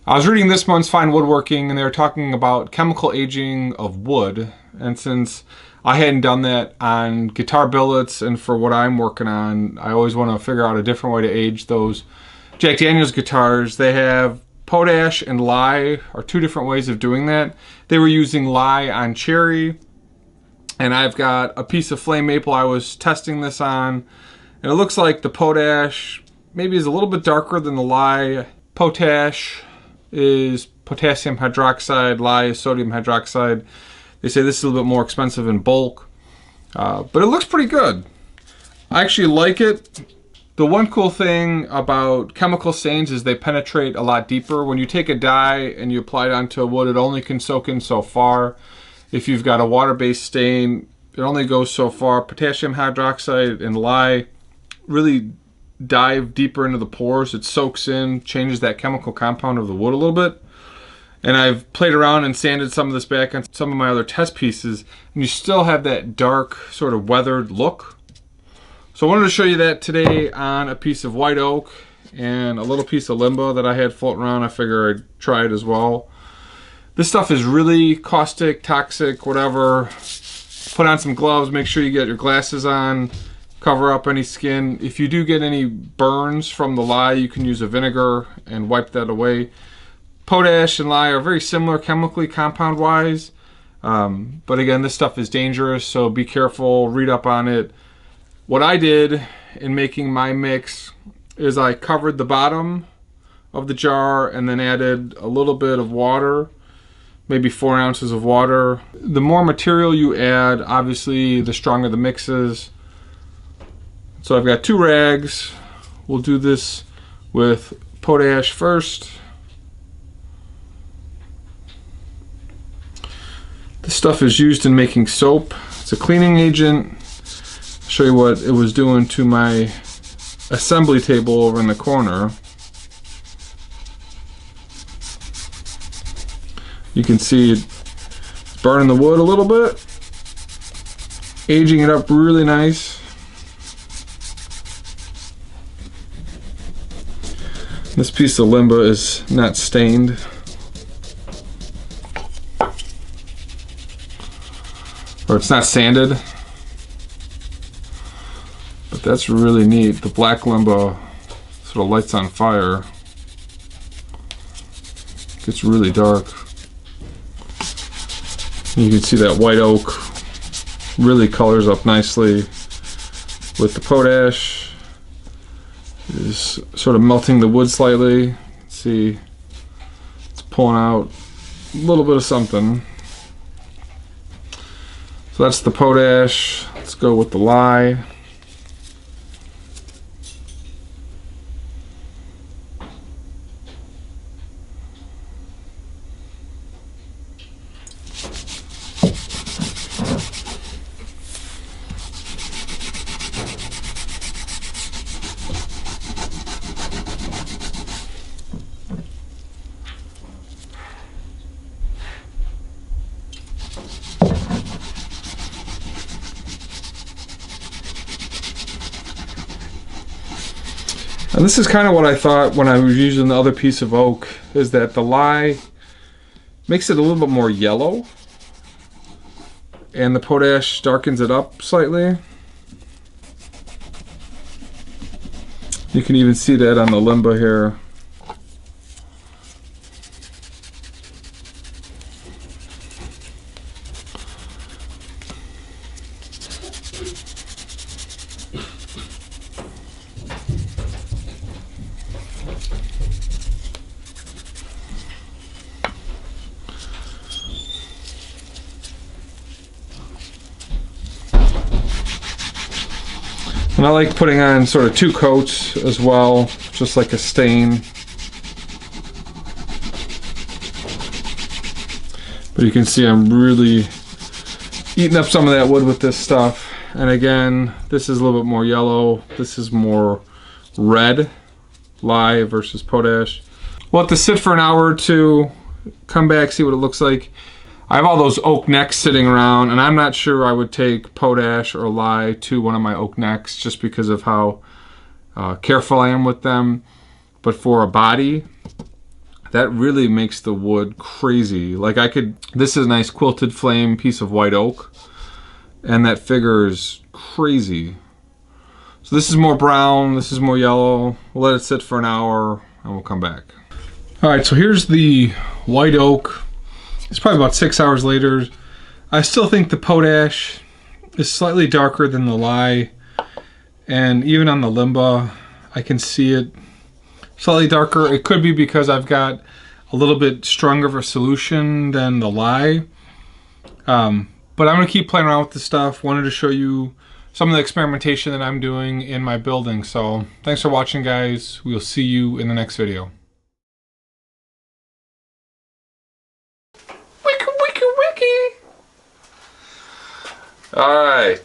I was reading this month's Fine Woodworking, and they were talking about chemical aging of wood. And since I hadn't done that on guitar billets and for what I'm working on, I always want to figure out a different way to age those Jack Daniels guitars. They have potash and lye are two different ways of doing that. They were using lye on cherry, and I've got a piece of flame maple I was testing this on, and it looks like the potash maybe is a little bit darker than the lye. Potash is potassium hydroxide, lye is sodium hydroxide. They say this is a little bit more expensive in bulk, but it looks pretty good. I actually like it. The one cool thing about chemical stains is they penetrate a lot deeper. When you take a dye and you apply it onto a wood, it only can soak in so far. If you've got a water-based stain, it only goes so far. Potassium hydroxide and lye really dive deeper into the pores. It soaks in, changes that chemical compound of the wood a little bit. And I've played around and sanded some of this back on some of my other test pieces, and you still have that dark, sort of weathered look. So I wanted to show you that today on a piece of white oak and a little piece of Limba that I had floating around. I figure I'd try it as well. This stuff is really caustic, toxic, whatever. Put on some gloves, make sure you get your glasses on, cover up any skin. If you do get any burns from the lye, you can use a vinegar and wipe that away. Potash and lye are very similar chemically, compound-wise. But again, this stuff is dangerous, so be careful, read up on it. What I did in making my mix is I covered the bottom of the jar and then added a little bit of water, maybe 4 ounces of water. The more material you add, obviously, the stronger the mix is. So I've got 2 rags. We'll do this with potash first. This stuff is used in making soap. It's a cleaning agent. I'll show you what it was doing to my assembly table over in the corner. You can see it's burning the wood a little bit, aging it up really nice. This piece of Limba is not stained. Or it's not sanded. But that's really neat. The black Limba sort of lights on fire. Gets really dark. You can see that white oak really colors up nicely with the potash. Is sort of melting the wood slightly. See, it's pulling out a little bit of something. So that's the potash. Let's go with the lye. And this is kind of what I thought when I was using the other piece of oak, is that the lye makes it a little bit more yellow and the potash darkens it up slightly. You can even see that on the Limba here. And I like putting on sort of 2 coats as well, just like a stain. But you can see I'm really eating up some of that wood with this stuff. And again, this is a little bit more yellow. This is more red, lye versus potash. We'll have to sit for an hour or 2, come back, see what it looks like. I have all those oak necks sitting around, and I'm not sure I would take potash or lye to one of my oak necks just because of how careful I am with them. But for a body, that really makes the wood crazy. Like this is a nice quilted flame piece of white oak, and that figures crazy. So this is more brown, this is more yellow. We'll let it sit for an hour and we'll come back. All right, so here's the white oak. It's probably about 6 hours later. I still think the potash is slightly darker than the lye, and even on the Limba, I can see it slightly darker. It could be because I've got a little bit stronger of a solution than the lye. But I'm gonna keep playing around with this stuff. Wanted to show you some of the experimentation that I'm doing in my building. So thanks for watching, guys. We'll see you in the next video. Wiki, wiki, wiki. All right.